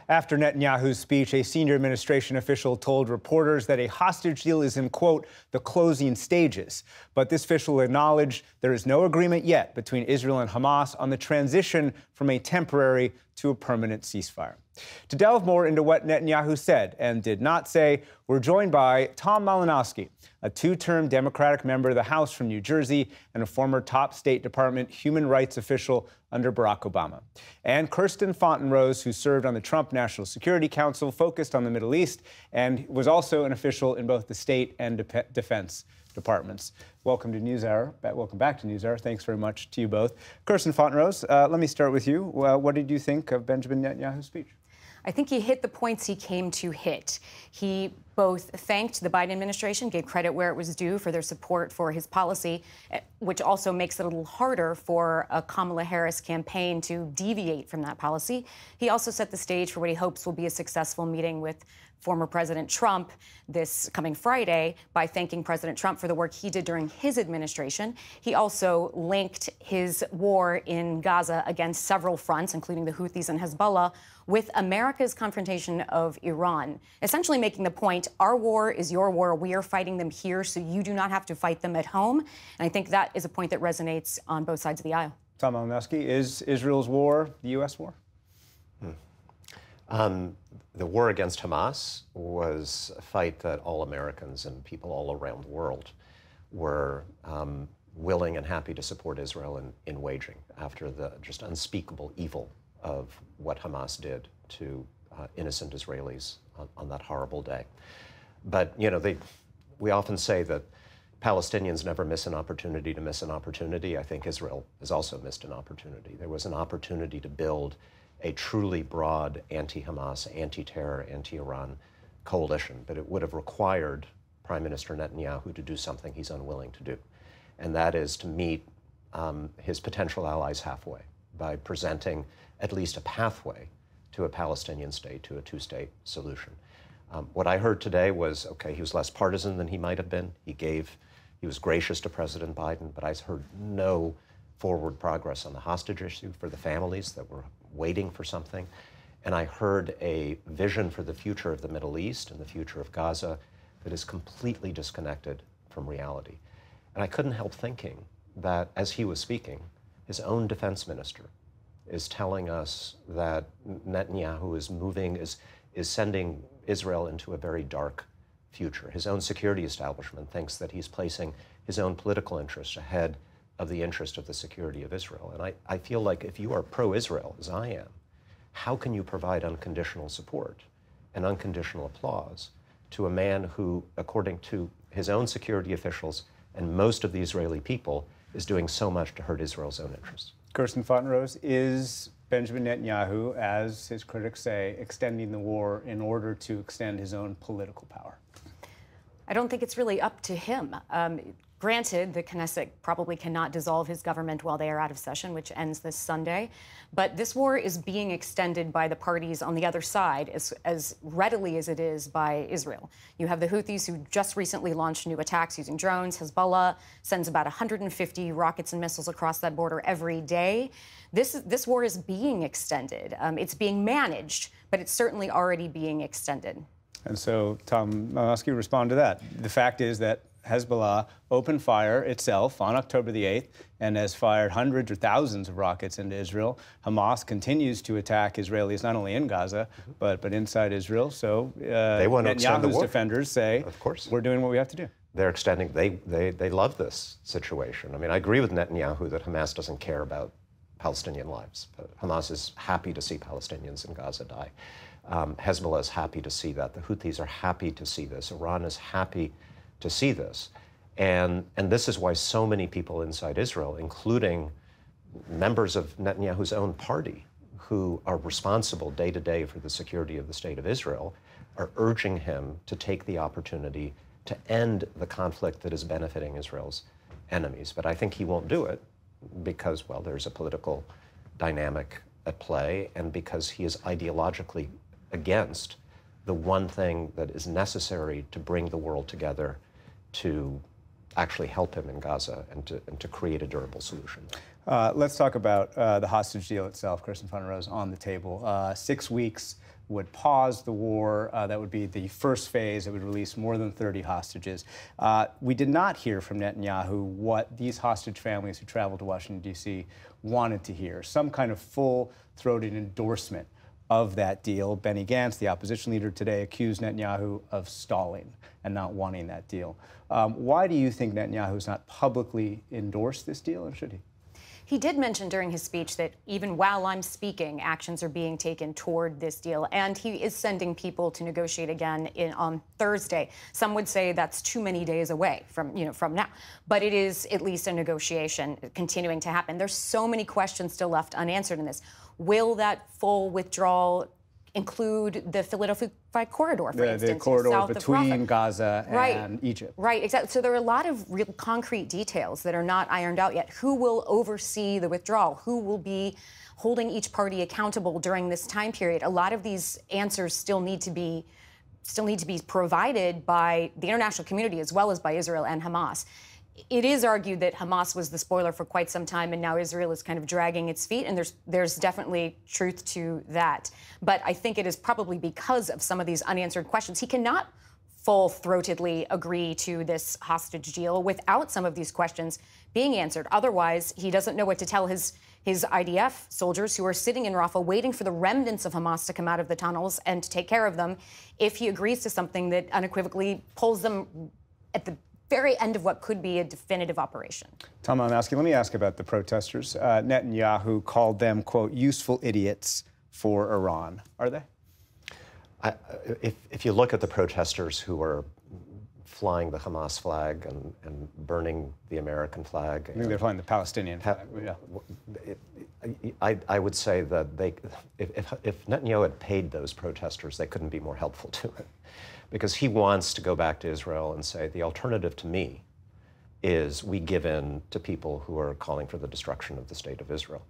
After Netanyahu's speech, a senior administration official told reporters that a hostage deal is in, quote, the closing stages. But this official acknowledged there is no agreement yet between Israel and Hamas on the transition from a temporary to a permanent ceasefire. To delve more into what Netanyahu said and did not say, we're joined by Tom Malinowski, a two-term Democratic member of the House from New Jersey and a former top State Department human rights official under Barack Obama, and Kirsten Fontenrose, who served on the Trump National Security Council, focused on the Middle East, and was also an official in both the State and Defense departments. Welcome to NewsHour. Welcome back to NewsHour. Thanks very much to you both. Kirsten Fontenrose, let me start with you. What did you think of Benjamin Netanyahu's speech? I think he hit the points he came to hit. He both thanked the Biden administration, gave credit where it was due for their support for his policy, which also makes it a little harder for a Kamala Harris campaign to deviate from that policy. He also set the stage for what he hopes will be a successful meeting with former President Trump this coming Friday by thanking President Trump for the work he did during his administration. He also linked his war in Gaza against several fronts, including the Houthis and Hezbollah, with America's confrontation of Iran, essentially making the point, our war is your war. We are fighting them here, so you do not have to fight them at home. And I think that is a point that resonates on both sides of the aisle. Tom Malinowski, is Israel's war the U.S. war? The war against Hamas was a fight that all Americans and people all around the world were willing and happy to support Israel in waging after the just unspeakable evil of what Hamas did to innocent Israelis on that horrible day. But, you know, we often say that Palestinians never miss an opportunity to miss an opportunity. I think Israel has also missed an opportunity. There was an opportunity to build a truly broad anti-Hamas, anti-terror, anti-Iran coalition, but it would have required Prime Minister Netanyahu to do something he's unwilling to do, and that is to meet his potential allies halfway by presenting at least a pathway to a Palestinian state, to a two-state solution. What I heard today was, okay, he was less partisan than he might have been. He was gracious to President Biden, but I heard no forward progress on the hostage issue for the families that were waiting for something. And I heard a vision for the future of the Middle East and the future of Gaza that is completely disconnected from reality. And I couldn't help thinking that as he was speaking, his own defense minister is telling us that Netanyahu is sending Israel into a very dark future. His own security establishment thinks that he's placing his own political interests ahead of the interest of the security of Israel. And I feel like if you are pro-Israel, as I am, how can you provide unconditional support and unconditional applause to a man who, according to his own security officials and most of the Israeli people, is doing so much to hurt Israel's own interests? Kirsten Fontenrose, is Benjamin Netanyahu, as his critics say, extending the war in order to extend his own political power? I don't think it's really up to him. Granted, the Knesset probably cannot dissolve his government while they are out of session, which ends this Sunday. But this war is being extended by the parties on the other side as readily as it is by Israel. You have the Houthis, who just recently launched new attacks using drones. Hezbollah sends about 150 rockets and missiles across that border every day. This war is being extended. It's being managed, but it's certainly already being extended. And so, Tom Malinowski, respond to that. The fact is that Hezbollah opened fire itself on October the 8th and has fired hundreds or thousands of rockets into Israel. Hamas continues to attack Israelis not only in Gaza, but inside Israel. So they want to extend the war. Defenders say, of course, we're doing what we have to do. They're extending. They love this situation. I mean, I agree with Netanyahu that Hamas doesn't care about Palestinian lives. But Hamas is happy to see Palestinians in Gaza die. Hezbollah is happy to see that. The Houthis are happy to see this. Iran is happy to see this. And this is why so many people inside Israel, including members of Netanyahu's own party, who are responsible day to day for the security of the state of Israel, are urging him to take the opportunity to end the conflict that is benefiting Israel's enemies. But I think he won't do it because, well, there's a political dynamic at play and because he is ideologically against the one thing that is necessary to bring the world together to actually help him in Gaza and to create a durable solution. Let's talk about the hostage deal itself. Kirsten Fontenrose on the table. 6 weeks would pause the war. That would be the first phase. It would release more than 30 hostages. We did not hear from Netanyahu what these hostage families who traveled to Washington, D.C. wanted to hear, some kind of full-throated endorsement of that deal. Benny Gantz, the opposition leader today, accused Netanyahu of stalling and not wanting that deal. Why do you think Netanyahu has not publicly endorsed this deal, and should he? He did mention during his speech that even while I'm speaking, actions are being taken toward this deal, and he is sending people to negotiate again on Thursday. Some would say that's too many days away from now, but it is at least a negotiation continuing to happen. There's so many questions still left unanswered in this. Will that full withdrawal include the Philadelphia corridor, for instance, the corridor south between Gaza and Egypt? Right, exactly. So there are a lot of real concrete details that are not ironed out yet. Who will oversee the withdrawal? Who will be holding each party accountable during this time period? A lot of these answers still need to be provided by the international community as well as by Israel and Hamas. It is argued that Hamas was the spoiler for quite some time, and now Israel is kind of dragging its feet, and there's definitely truth to that. But I think it is probably because of some of these unanswered questions. He cannot full-throatedly agree to this hostage deal without some of these questions being answered. Otherwise, he doesn't know what to tell his IDF soldiers who are sitting in Rafah waiting for the remnants of Hamas to come out of the tunnels and to take care of them if he agrees to something that unequivocally pulls them at the very end of what could be a definitive operation. Tom Malinowski, let me ask about the protesters. Netanyahu called them, quote, useful idiots for Iran. Are they? If you look at the protesters who are flying the Hamas flag and burning the American flag. I think they're flying the Palestinian flag. Yeah. I would say that if Netanyahu had paid those protesters, they couldn't be more helpful to him. Because he wants to go back to Israel and say, the alternative to me is we give in to people who are calling for the destruction of the state of Israel.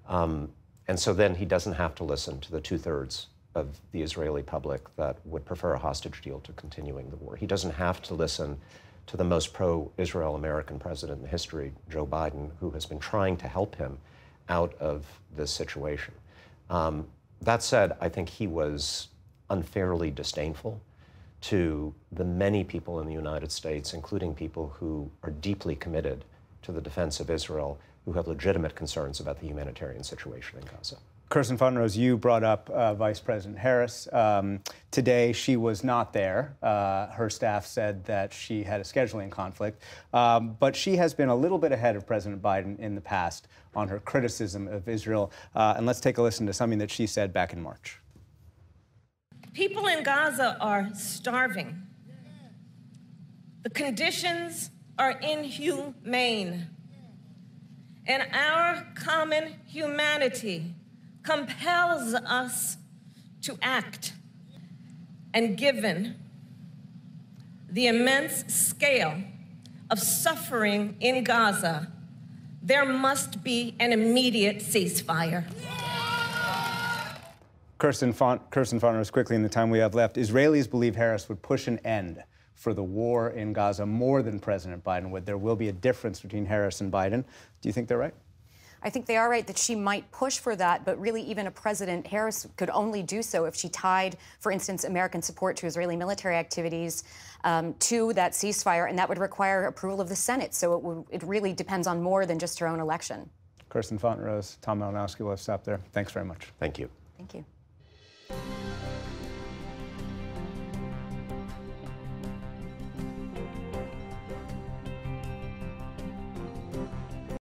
And so then he doesn't have to listen to the two-thirds of the Israeli public that would prefer a hostage deal to continuing the war. He doesn't have to listen to the most pro-Israel American president in history, Joe Biden, who has been trying to help him out of this situation. That said, I think he was unfairly disdainful to the many people in the United States, including people who are deeply committed to the defense of Israel, who have legitimate concerns about the humanitarian situation in Gaza. Kirsten Funrose, you brought up Vice President Harris. Today, she was not there. Her staff said that she had a scheduling conflict. But she has been a little bit ahead of President Biden in the past on her criticism of Israel. And let's take a listen to something that she said back in March. People in Gaza are starving. The conditions are inhumane. And our common humanity compels us to act. And given the immense scale of suffering in Gaza, there must be an immediate ceasefire. Kirsten Funrose, quickly in the time we have left, Israelis believe Harris would push an end for the war in Gaza more than President Biden would. There will be a difference between Harris and Biden. Do you think they're right? I think they are right that she might push for that, but really even a President Harris could only do so if she tied, for instance, American support to Israeli military activities to that ceasefire, and that would require approval of the Senate. So it really depends on more than just her own election. Kirsten Funrose, Tom Malinowski, we'll stop there. Thanks very much. Thank you. Thank you.